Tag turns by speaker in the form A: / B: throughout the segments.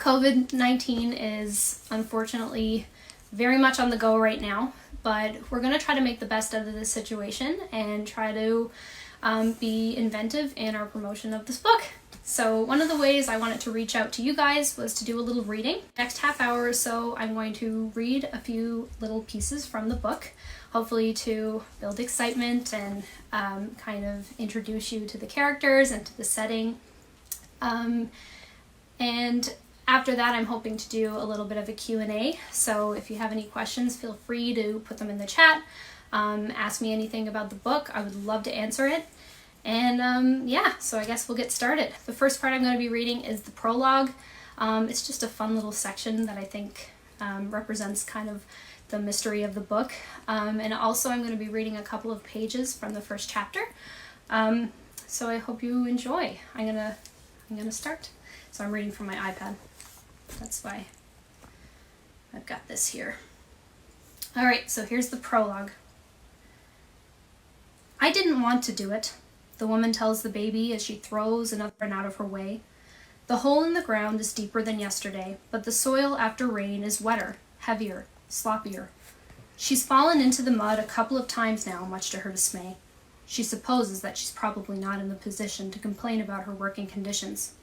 A: COVID-19 is unfortunately very much on the go right now, but we're going to try to make the best out of this situation and try to be inventive in our promotion of this book. So one of the ways I wanted to reach out to you guys was to do a little reading. Next half hour or so, I'm going to read a few little pieces from the book, hopefully to build excitement and kind of introduce you to the characters and to the setting. And after that, I'm hoping to do a little bit of a Q&A. So if you have any questions, feel free to put them in the chat. Ask me anything about the book. I would love to answer it. And yeah, so I guess we'll get started. The first part I'm going to be reading is the prologue. It's just a fun little section that I think represents kind of the mystery of the book. And also I'm going to be reading a couple of pages from the first chapter. So I hope you enjoy. I'm gonna start. So I'm reading from my iPad. That's why I've got this here. All right, so here's the prologue. I didn't want to do it, the woman tells the baby as she throws another one out of her way. The hole in the ground is deeper than yesterday, but the soil after rain is wetter, heavier, sloppier. She's fallen into the mud a couple of times now, much to her dismay. She supposes that she's probably not in the position to complain about her working conditions.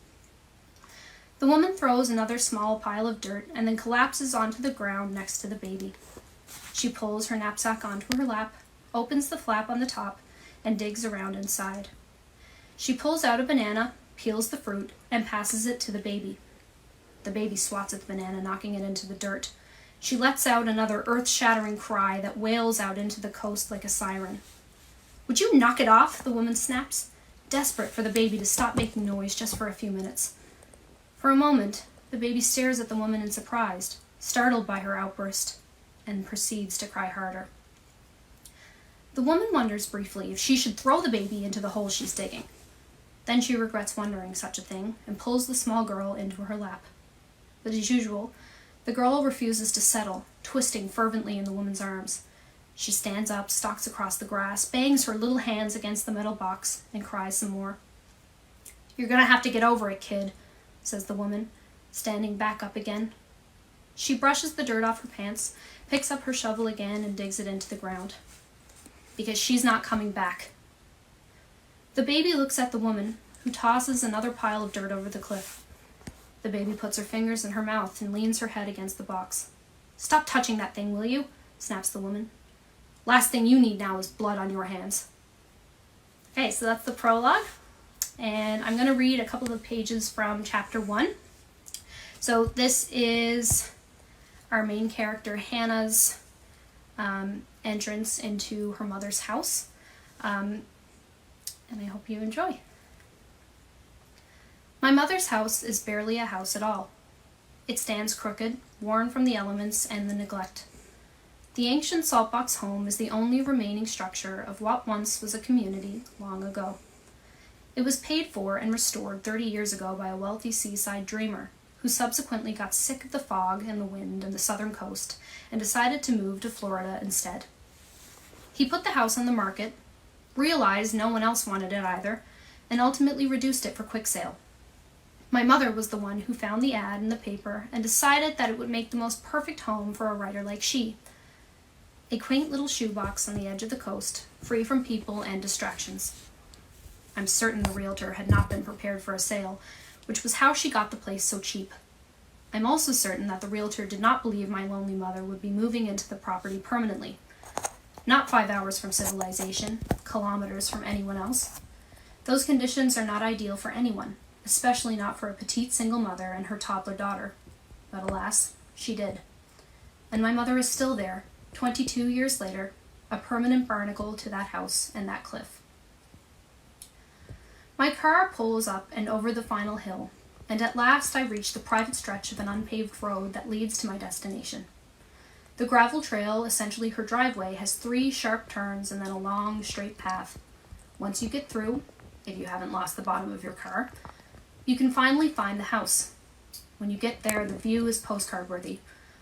A: The woman throws another small pile of dirt and then collapses onto the ground next to the baby. She pulls her knapsack onto her lap, opens the flap on the top, and digs around inside. She pulls out a banana, peels the fruit, and passes it to the baby. The baby swats at the banana, knocking it into the dirt. She lets out another earth-shattering cry that wails out into the coast like a siren. Would you knock it off? The woman snaps, desperate for the baby to stop making noise just for a few minutes. For a moment, the baby stares at the woman in surprise, startled by her outburst, and proceeds to cry harder. The woman wonders briefly if she should throw the baby into the hole she's digging. Then she regrets wondering such a thing and pulls the small girl into her lap. But as usual, the girl refuses to settle, twisting fervently in the woman's arms. She stands up, stalks across the grass, bangs her little hands against the metal box, and cries some more. You're gonna have to get over it, kid, says the woman, standing back up again. She brushes the dirt off her pants, picks up her shovel again, and digs it into the ground. Because she's not coming back. The baby looks at the woman, who tosses another pile of dirt over the cliff. The baby puts her fingers in her mouth and leans her head against the box. Stop touching that thing, will you? Snaps the woman. Last thing you need now is blood on your hands. Okay, so that's the prologue. And I'm going to read a couple of pages from chapter 1. So this is our main character, Hannah's entrance into her mother's house. And I hope you enjoy. My mother's house is barely a house at all. It stands crooked, worn from the elements and the neglect. The ancient saltbox home is the only remaining structure of what once was a community long ago. It was paid for and restored 30 years ago by a wealthy seaside dreamer, who subsequently got sick of the fog and the wind and the southern coast and decided to move to Florida instead. He put the house on the market, realized no one else wanted it either, and ultimately reduced it for quick sale. My mother was the one who found the ad in the paper and decided that it would make the most perfect home for a writer like she. A quaint little shoebox on the edge of the coast, free from people and distractions. I'm certain the realtor had not been prepared for a sale, which was how she got the place so cheap. I'm also certain that the realtor did not believe my lonely mother would be moving into the property permanently. Not 5 hours from civilization, kilometers from anyone else. Those conditions are not ideal for anyone, especially not for a petite single mother and her toddler daughter. But alas, she did. And my mother is still there, 22 years later, a permanent barnacle to that house and that cliff. My car pulls up and over the final hill, and at last I reach the private stretch of an unpaved road that leads to my destination. The gravel trail, essentially her driveway, has 3 sharp turns and then a long, straight path. Once you get through, if you haven't lost the bottom of your car, you can finally find the house. When you get there, the view is postcard-worthy,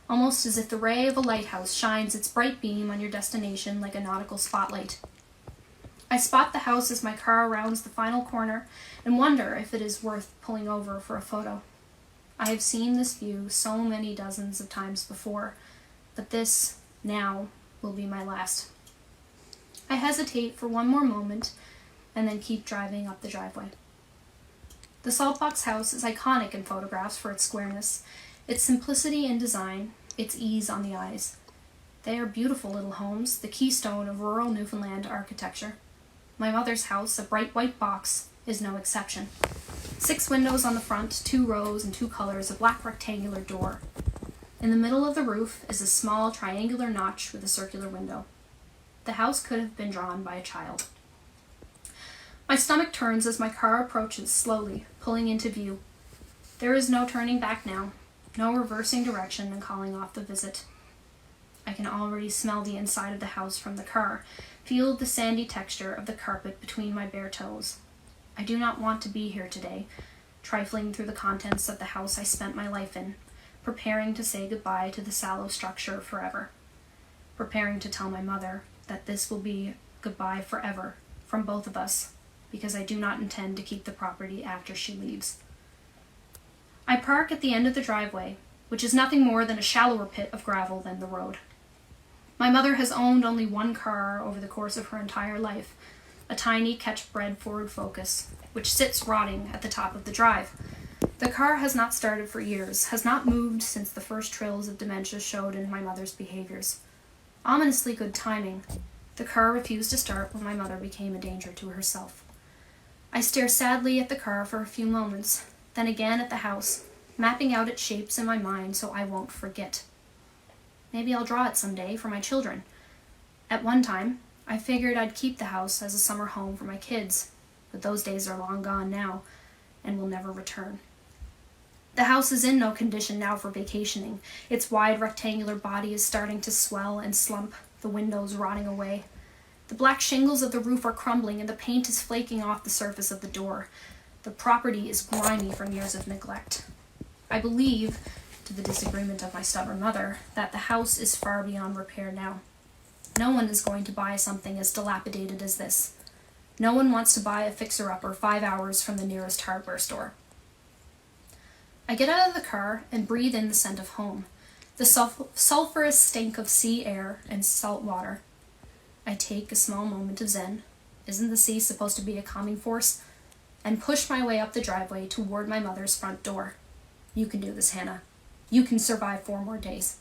A: almost as if the ray of a lighthouse shines its bright beam on your destination like a nautical spotlight. I spot the house as my car rounds the final corner and wonder if it is worth pulling over for a photo. I have seen this view so many dozens of times before, but this, now, will be my last. I hesitate for one more moment and then keep driving up the driveway. The saltbox house is iconic in photographs for its squareness, its simplicity in design, its ease on the eyes. They are beautiful little homes, the keystone of rural Newfoundland architecture. My mother's house, a bright white box, is no exception. 6 windows on the front, 2 rows and 2 colors, a black rectangular door. In the middle of the roof is a small triangular notch with a circular window. The house could have been drawn by a child. My stomach turns as my car approaches slowly, pulling into view. There is no turning back now, no reversing direction and calling off the visit. I can already smell the inside of the house from the car, feel the sandy texture of the carpet between my bare toes. I do not want to be here today, trifling through the contents of the house I spent my life in, preparing to say goodbye to the sallow structure forever, preparing to tell my mother that this will be goodbye forever from both of us, because I do not intend to keep the property after she leaves. I park at the end of the driveway, which is nothing more than a shallower pit of gravel than the road. My mother has owned only one car over the course of her entire life, a tiny catch-bred Ford Focus, which sits rotting at the top of the drive. The car has not started for years, has not moved since the first trills of dementia showed in my mother's behaviors. Ominously good timing. The car refused to start when my mother became a danger to herself. I stare sadly at the car for a few moments, then again at the house, mapping out its shapes in my mind so I won't forget. Maybe I'll draw it someday for my children. At one time, I figured I'd keep the house as a summer home for my kids, but those days are long gone now and will never return. The house is in no condition now for vacationing. Its wide rectangular body is starting to swell and slump, the windows rotting away. The black shingles of the roof are crumbling and the paint is flaking off the surface of the door. The property is grimy from years of neglect. I believe, to the disagreement of my stubborn mother, that the house is far beyond repair now. No one is going to buy something as dilapidated as this. No one wants to buy a fixer-upper 5 hours from the nearest hardware store. I get out of the car and breathe in the scent of home, the sulfurous stink of sea air and salt water. I take a small moment of zen, isn't the sea supposed to be a calming force, and push my way up the driveway toward my mother's front door. You can do this, Hannah. You can survive 4 more days.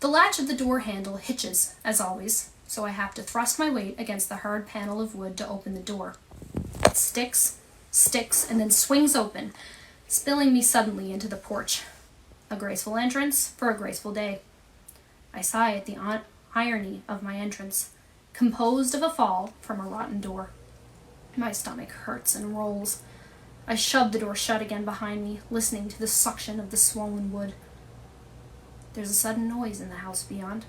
A: The latch of the door handle hitches, as always, so I have to thrust my weight against the hard panel of wood to open the door. It sticks, and then swings open, spilling me suddenly into the porch. A graceful entrance for a graceful day. I sigh at the irony of my entrance, composed of a fall from a rotten door. My stomach hurts and rolls. I shove the door shut again behind me, listening to the suction of the swollen wood. There's a sudden noise in the house beyond.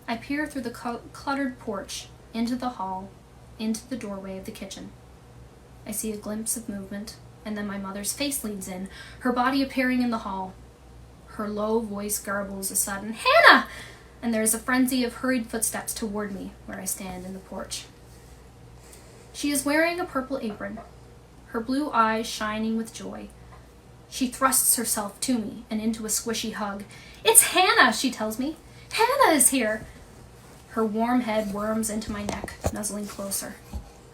A: I peer through the cluttered porch, into the hall, into the doorway of the kitchen. I see a glimpse of movement, and then my mother's face leans in, her body appearing in the hall. Her low voice garbles a sudden, "Hannah!" and there is a frenzy of hurried footsteps toward me, where I stand in the porch. She is wearing a purple apron, her blue eyes shining with joy. She thrusts herself to me and into a squishy hug. "It's Hannah," she tells me. "Hannah is here." Her warm head worms into my neck, nuzzling closer.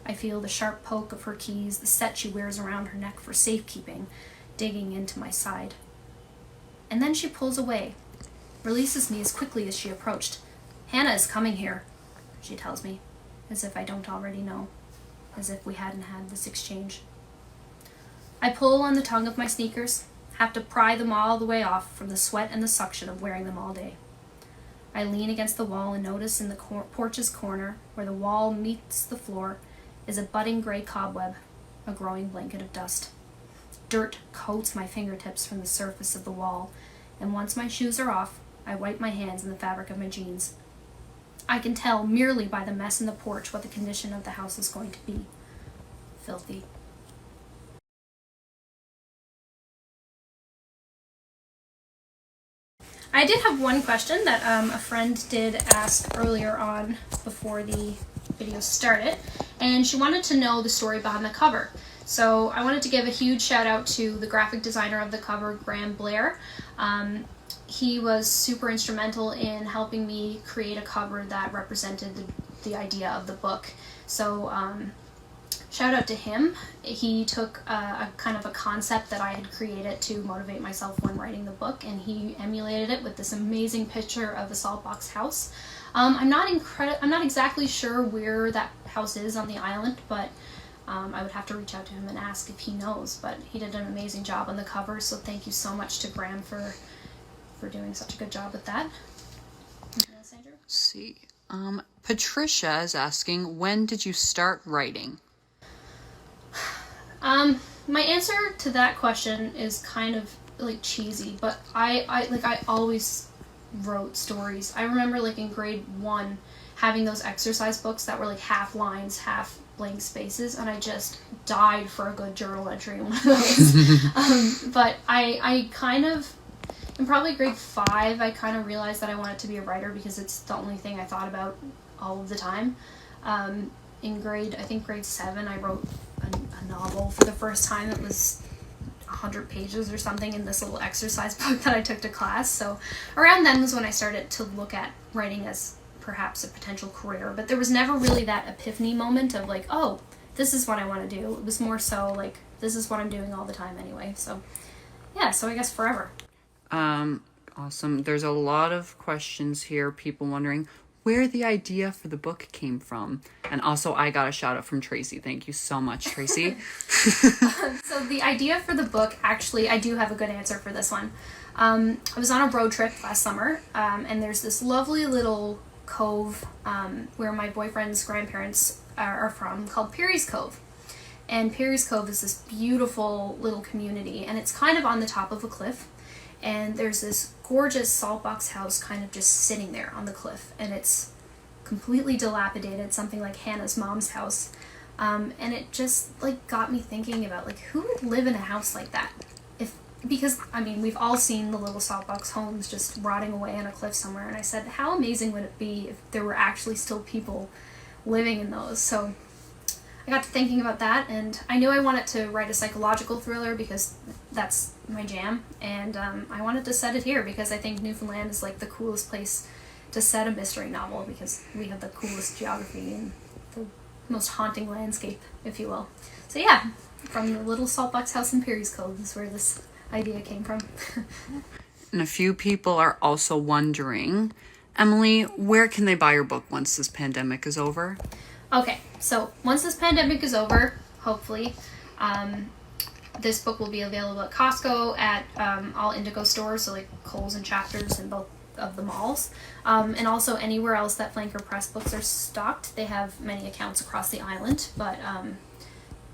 A: I feel the sharp poke of her keys, the set she wears around her neck for safekeeping, digging into my side. And then she pulls away, releases me as quickly as she approached. "Hannah is coming here," she tells me, as if I don't already know, as if we hadn't had this exchange. I pull on the tongue of my sneakers, have to pry them all the way off from the sweat and the suction of wearing them all day. I lean against the wall and notice in the porch's corner, where the wall meets the floor, is a budding gray cobweb, a growing blanket of dust. Dirt coats my fingertips from the surface of the wall, and once my shoes are off, I wipe my hands in the fabric of my jeans. I can tell merely by the mess in the porch what the condition of the house is going to be. Filthy. I did have one question that a friend did ask earlier on before the video started, and she wanted to know the story behind the cover. So I wanted to give a huge shout out to the graphic designer of the cover, Graham Blair. He was super instrumental in helping me create a cover that represented the idea of the book. So shout out to him. He took a kind of a concept that I had created to motivate myself when writing the book, and he emulated it with this amazing picture of a saltbox house. I'm not exactly sure where that house is on the island, but I would have to reach out to him and ask if he knows. But he did an amazing job on the cover, so thank you so much to Graham for doing such a good job with that. Anything else, Andrew?
B: See, Patricia is asking, when did you start writing?
A: My answer to that question is kind of like cheesy, but I always wrote stories. I remember like in grade 1 having those exercise books that were like half lines, half blank spaces, and I just died for a good journal entry in one of those. But I kind of, in probably grade 5, I kind of realized that I wanted to be a writer because it's the only thing I thought about all of the time. In grade 7, I wrote a novel for the first time. It was 100 pages or something in this little exercise book that I took to class. So around then was when I started to look at writing as perhaps a potential career, but there was never really that epiphany moment of like, oh, this is what I want to do. It was more so like, this is what I'm doing all the time anyway. So yeah, so I guess forever.
B: Awesome. There's a lot of questions here, people wondering where the idea for the book came from. And also I got a shout out from Tracy. Thank you so much, Tracy.
A: So the idea for the book, actually, I do have a good answer for this one. I was on a road trip last summer, and there's this lovely little cove where my boyfriend's grandparents are from, called Peary's Cove. And Peary's Cove is this beautiful little community, and it's kind of on the top of a cliff. And there's this gorgeous saltbox house kind of just sitting there on the cliff, and it's completely dilapidated, something like Hannah's mom's house. And it just like got me thinking about like, who would live in a house like that? Because I mean, we've all seen the little saltbox homes just rotting away on a cliff somewhere, and I said, how amazing would it be if there were actually still people living in those? So I got to thinking about that, and I knew I wanted to write a psychological thriller because that's my jam, and I wanted to set it here because I think Newfoundland is like the coolest place to set a mystery novel because we have the coolest geography and the most haunting landscape, if you will. So yeah, from the little saltbox house in Peary's Cove is where this idea came from.
B: And a few people are also wondering, Emily, where can they buy your book once this pandemic is over?
A: Okay, so once this pandemic is over, hopefully, this book will be available at Costco, at all Indigo stores, so like Kohl's and Chapters and both of the malls, and also anywhere else that Flanker Press books are stocked. They have many accounts across the island, but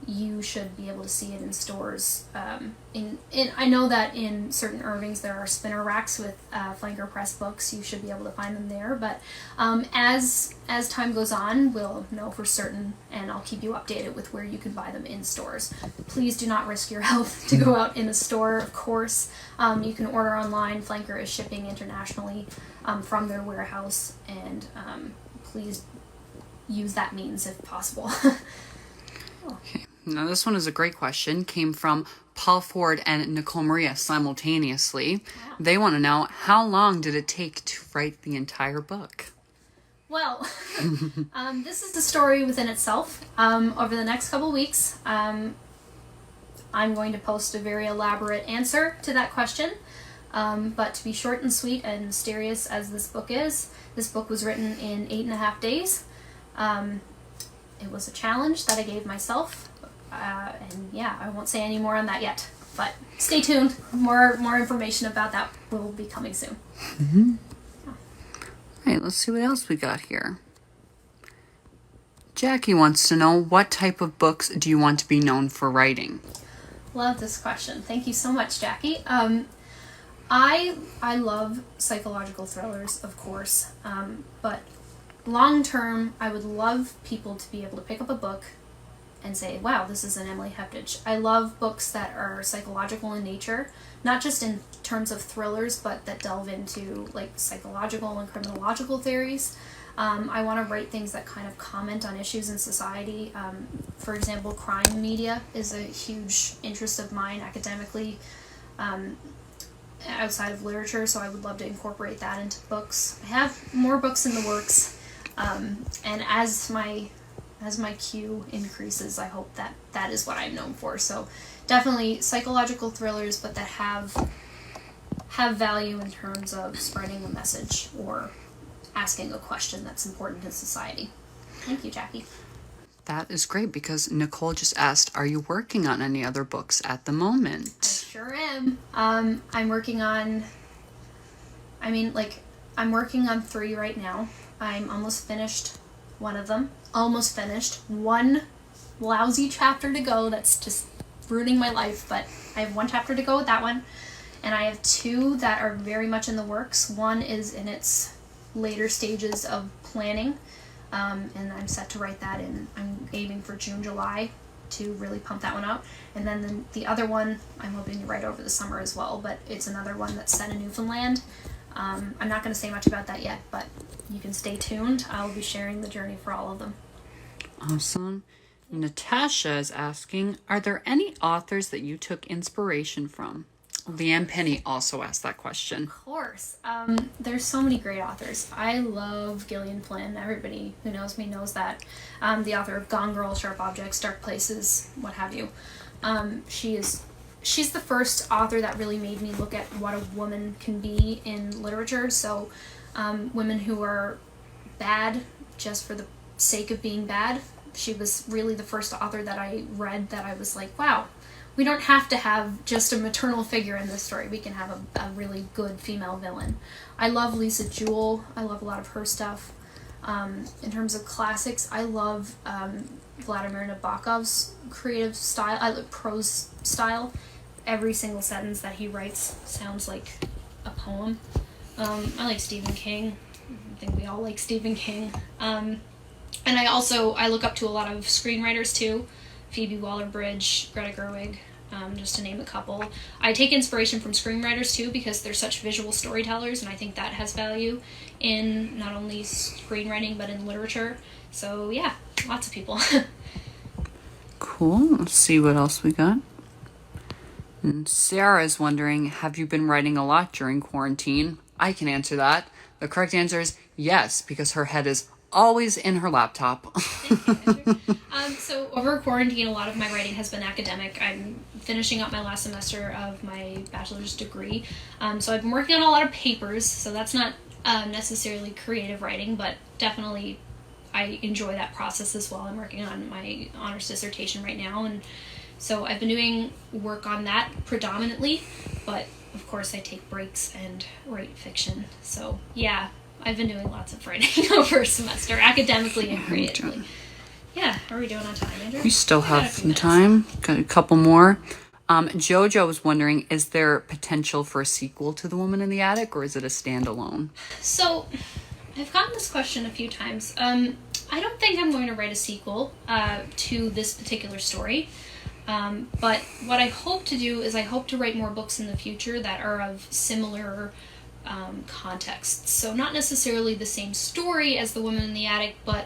A: you should be able to see it in stores. I know that in certain Irvings there are spinner racks with Flanker Press books. You should be able to find them there. But as time goes on, we'll know for certain, and I'll keep you updated with where you can buy them in stores. Please do not risk your health to go out in a store, of course. You can order online. Flanker is shipping internationally from their warehouse, and please use that means if possible.
B: Okay. Now this one is a great question. Came from Paul Ford and Nicole Maria simultaneously.
A: Wow.
B: They want to know, how long did it take to write the entire book?
A: Well, this is the story within itself. Over the next couple weeks, I'm going to post a very elaborate answer to that question. But to be short and sweet and mysterious as this book is, this book was written in 8.5 days. It was a challenge that I gave myself. And yeah, I won't say any more on that yet, but stay tuned. More information about that will be coming soon.
B: Mm-hmm. Yeah. All right, let's see what else we got here. Jackie wants to know, what type of books do you want to be known for writing?
A: Love this question. Thank you so much, Jackie. I love psychological thrillers, of course, but long term, I would love people to be able to pick up a book and say, wow, this is an Emily Hepditch. I love books that are psychological in nature, not just in terms of thrillers, but that delve into like psychological and criminological theories. I want to write things that kind of comment on issues in society. For example, crime media is a huge interest of mine academically, outside of literature, so I would love to incorporate that into books. I have more books in the works, and as my queue increases, I hope that is what I'm known for. So definitely psychological thrillers, but that have value in terms of spreading a message or asking a question that's important in society. Thank you, Jackie.
B: That is great, because Nicole just asked, are you working on any other books at the moment?
A: I sure am. I'm working on 3 right now. I'm almost finished one of them. Almost finished. One lousy chapter to go that's just ruining my life, but I have 1 chapter to go with that one. And I have 2 that are very much in the works. One is in its later stages of planning, and I'm set to write that in, I'm aiming for June, July to really pump that one out. And then the other one I'm hoping to write over the summer as well, but it's another one that's set in Newfoundland. I'm not going to say much about that yet, but you can stay tuned. I'll be sharing the journey for all of them.
B: Awesome. Natasha is asking, are there any authors that you took inspiration from? Leanne Penny also asked that question.
A: Of course. There's so many great authors. I love Gillian Flynn. Everybody who knows me knows that. The author of Gone Girl, Sharp Objects, Dark Places, what have you. She's the first author that really made me look at what a woman can be in literature. So women who are bad just for the sake of being bad. She was really the first author that I read that I was like, wow, we don't have to have just a maternal figure in this story. We can have a really good female villain. I love Lisa Jewell. I love a lot of her stuff. In terms of classics, I love Vladimir Nabokov's creative style. I love prose style. Every single sentence that he writes sounds like a poem. I like Stephen King. I think we all like Stephen King. And I look up to a lot of screenwriters too. Phoebe Waller-Bridge, Greta Gerwig, just to name a couple. I take inspiration from screenwriters too, because they're such visual storytellers, and I think that has value in not only screenwriting but in literature. So yeah, lots of people.
B: Cool. Let's see what else we got. And Sarah is wondering, have you been writing a lot during quarantine? I can answer that. The correct answer is yes, because her head is always in her laptop.
A: Thank you, so over quarantine, a lot of my writing has been academic. I'm finishing up my last semester of my bachelor's degree. So I've been working on a lot of papers, so that's not necessarily creative writing, but definitely I enjoy that process as well. I'm working on my honors dissertation right now, and so I've been doing work on that predominantly, but of course I take breaks and write fiction. So yeah, I've been doing lots of writing over a semester, academically and creatively. Yeah, how are we doing on time, Andrew?
B: We still have some time. Got a couple more. Jojo was wondering, is there potential for a sequel to The Woman in the Attic, or is it a standalone?
A: So, I've gotten this question a few times. I don't think I'm going to write a sequel to this particular story. But what I hope to do is I hope to write more books in the future that are of similar contexts. So not necessarily the same story as The Woman in the Attic, but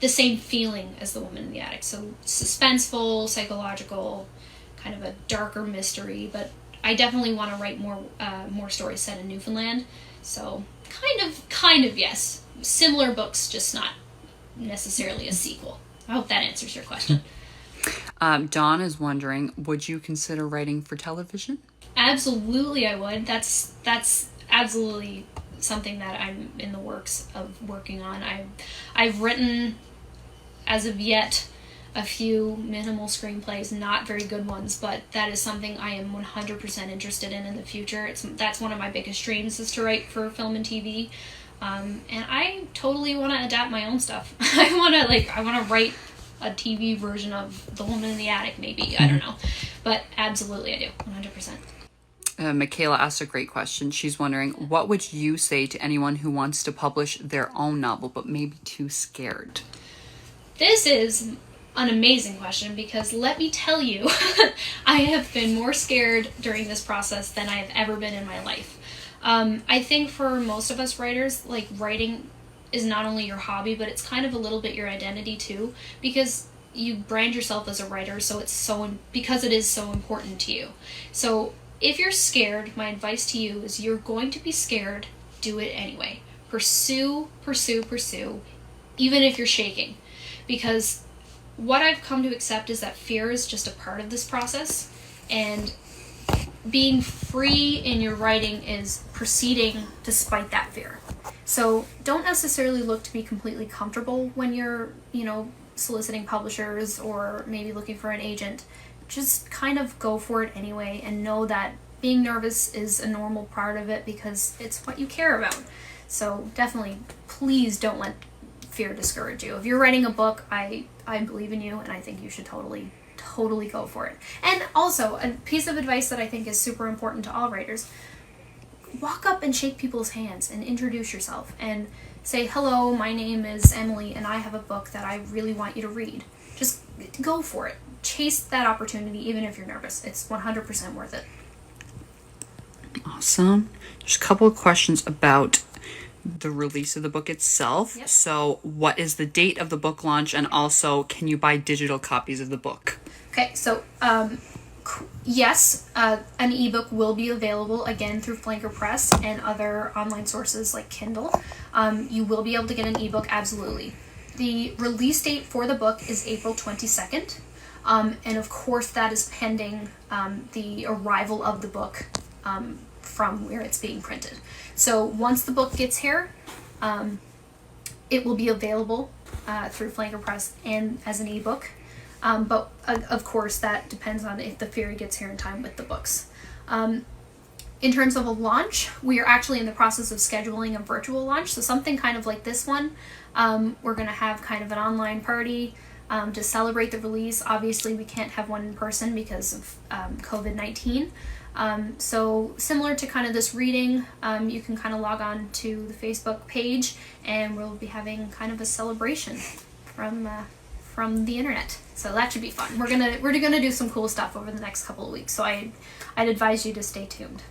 A: the same feeling as The Woman in the Attic. So suspenseful, psychological, kind of a darker mystery, but I definitely want to write more stories set in Newfoundland. So kind of yes. Similar books, just not necessarily a sequel. I hope that answers your question.
B: Dawn is wondering, would you consider writing for television?
A: Absolutely, I would. That's absolutely something that I'm in the works of working on. I've written, as of yet, a few minimal screenplays, not very good ones, but that is something I am 100% interested in the future. That's one of my biggest dreams, is to write for film and TV. And I totally want to adapt my own stuff. I want to write a TV version of The Woman in the Attic, maybe. I don't know. But absolutely I do, 100%.
B: Michaela asked a great question. She's wondering, what would you say to anyone who wants to publish their own novel but maybe too scared?
A: This is an amazing question, because let me tell you, I have been more scared during this process than I have ever been in my life. I think for most of us writers, like, writing is not only your hobby, but it's kind of a little bit your identity too, because you brand yourself as a writer, so because it is so important to you. So if you're scared, my advice to you is you're going to be scared, do it anyway. Pursue, even if you're shaking. Because what I've come to accept is that fear is just a part of this process, and being free in your writing is proceeding despite that fear. So don't necessarily look to be completely comfortable when you're, soliciting publishers or maybe looking for an agent. Just kind of go for it anyway, and know that being nervous is a normal part of it because it's what you care about. So definitely, please don't let fear discourage you. If you're writing a book, I believe in you, and I think you should totally go for it. And also, a piece of advice that I think is super important to all writers: walk up and shake people's hands and introduce yourself and say, hello, my name is Emily and I have a book that I really want you to read. Just go for it. Chase that opportunity even if you're nervous. It's 100% worth it.
B: Awesome. There's a couple of questions about the release of the book itself.
A: Yep.
B: So what is the date of the book launch, and also can you buy digital copies of the book?
A: Okay, so yes, an ebook will be available again through Flanker Press and other online sources like Kindle. You will be able to get an ebook, absolutely. The release date for the book is April 22nd, and of course that is pending the arrival of the book from where it's being printed. So once the book gets here, it will be available through Flanker Press and as an ebook. But of course that depends on if the ferry gets here in time with the books. In terms of a launch, we are actually in the process of scheduling a virtual launch, so something kind of like this one. We're going to have kind of an online party to celebrate the release. Obviously we can't have one in person because of COVID-19. So similar to kind of this reading, you can kind of log on to the Facebook page and we'll be having kind of a celebration from the internet. So that should be fun. We're gonna do some cool stuff over the next couple of weeks. So I'd advise you to stay tuned.